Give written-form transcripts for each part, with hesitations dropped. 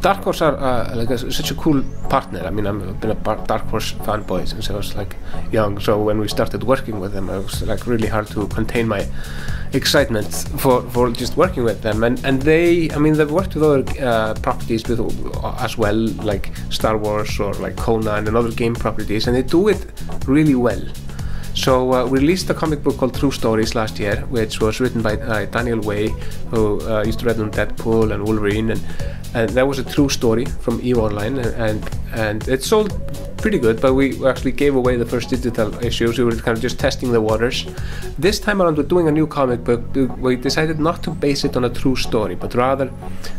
Dark Horse are like such a cool partner. I mean, I've been a Dark Horse fanboy since I was like young. So when we started working with them, it was like really hard to contain my excitement for just working with them. And they, I mean, they've worked with other properties with as well, like Star Wars or like Conan and other game properties, and they do it really well. So we released a comic book called True Stories last year, which was written by Daniel Way, who used to write on Deadpool and Wolverine, and that was a true story from EVE Online, and it sold pretty good, but we actually gave away the first digital issues. We were kind of just testing the waters. This time around we're doing a new comic book. We decided not to base it on a true story, but rather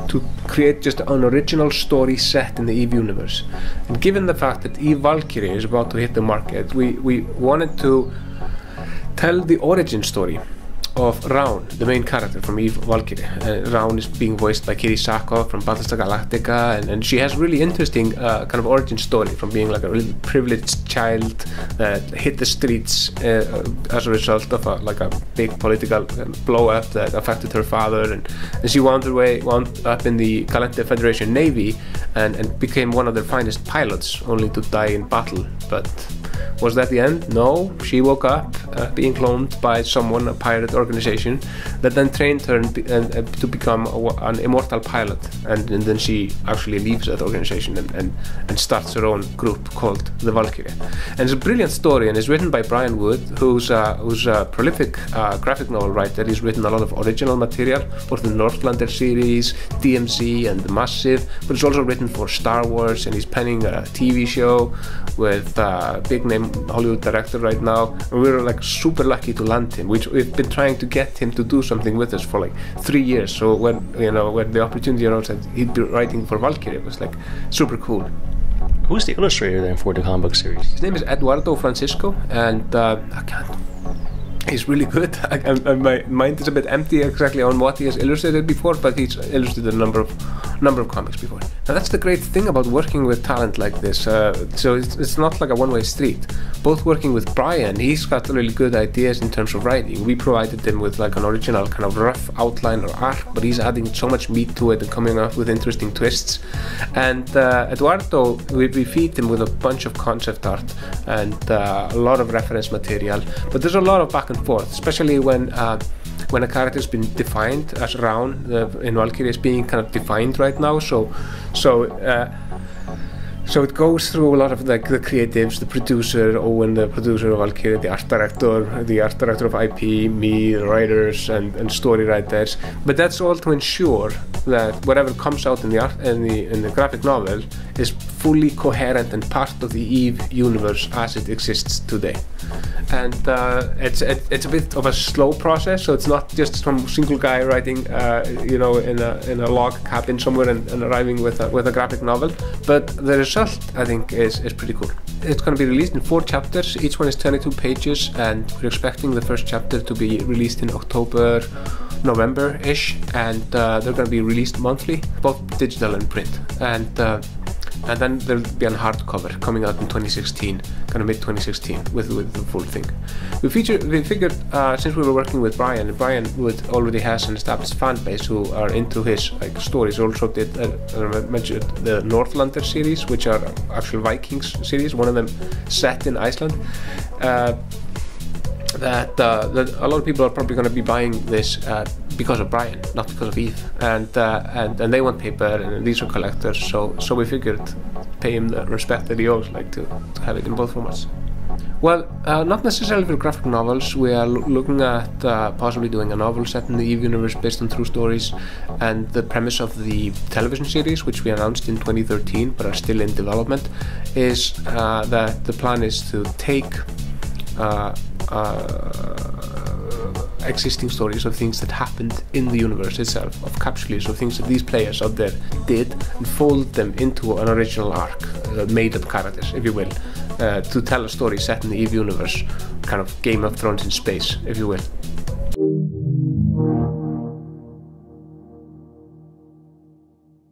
to create just an original story set in the EVE universe. And given the fact that EVE Valkyrie is about to hit the market, we wanted to tell the origin story of Rán, the main character from Eve Valkyrie. Rán is being voiced by Kiri Sakov from Battlestar Galactica, and she has really interesting kind of origin story from being like a really privileged child that hit the streets as a result of like a big political blow up that affected her father, and she wound up in the Galactic Federation Navy and became one of their finest pilots, only to die in battle. But was that the end? No. She woke up being cloned by someone, a pirate organization, that then trained her to become an immortal pilot, and then she actually leaves that organization and starts her own group called the Valkyrie. And it's a brilliant story, and it's written by Brian Wood, who's a prolific graphic novel writer. He's written a lot of original material for the Northlander series, DMZ and The Massive, but he's also written for Star Wars, and he's penning a TV show with big name Hollywood director right now, and we were like super lucky to land him. We've been trying to get him to do something with us for like 3 years. So when the opportunity arose that he'd be writing for Valkyrie, it was like super cool. Who's the illustrator then for the comic book series? His name is Eduardo Francisco, and he's really good. My mind is a bit empty exactly on what he has illustrated before, but he's illustrated a number of comics before. Now that's the great thing about working with talent like this. So it's not like a one-way street. Both working with Brian, he's got really good ideas in terms of writing. We provided him with like an original kind of rough outline or arc, but he's adding so much meat to it and coming up with interesting twists. And Eduardo, we feed him with a bunch of concept art and a lot of reference material, but there's a lot of back and forth, especially when a character has been defined as Rán in Valkyrie is being kind of defined right now. So it goes through a lot of like the creatives, the producer, Owen, the producer of Valkyrie, the art director of IP, me, the writers, and story writers. But that's all to ensure that whatever comes out in the graphic novel is fully coherent and part of the EVE universe as it exists today. And it's a bit of a slow process, so it's not just some single guy writing, in a log cabin somewhere and arriving with a graphic novel. But the result, I think, is pretty cool. It's going to be released in 4 chapters. Each one is 22 pages, and we're expecting the first chapter to be released in October, November-ish, and they're going to be released monthly, both digital and print. And then there'll be a hardcover coming out in 2016, kind of mid-2016, with the full thing. We figured, since we were working with Brian Wood already has an established fan base who are into his like stories. Also did mentioned the Northlander series, which are actual Vikings series. One of them set in Iceland. That a lot of people are probably going to be buying this because of Brian, not because of Eve, and they want paper, and these are collectors. So we figured pay him the respect that he owes, like to have it in both formats. Well, not necessarily for graphic novels. We are looking at possibly doing a novel set in the EVE universe based on true stories, and the premise of the television series, which we announced in 2013 but are still in development, is that the plan is to take existing stories of things that happened in the universe itself, of capsules of things that these players out there did, and fold them into an original arc, made up characters, if you will, to tell a story set in the EVE universe, kind of Game of Thrones in space, if you will.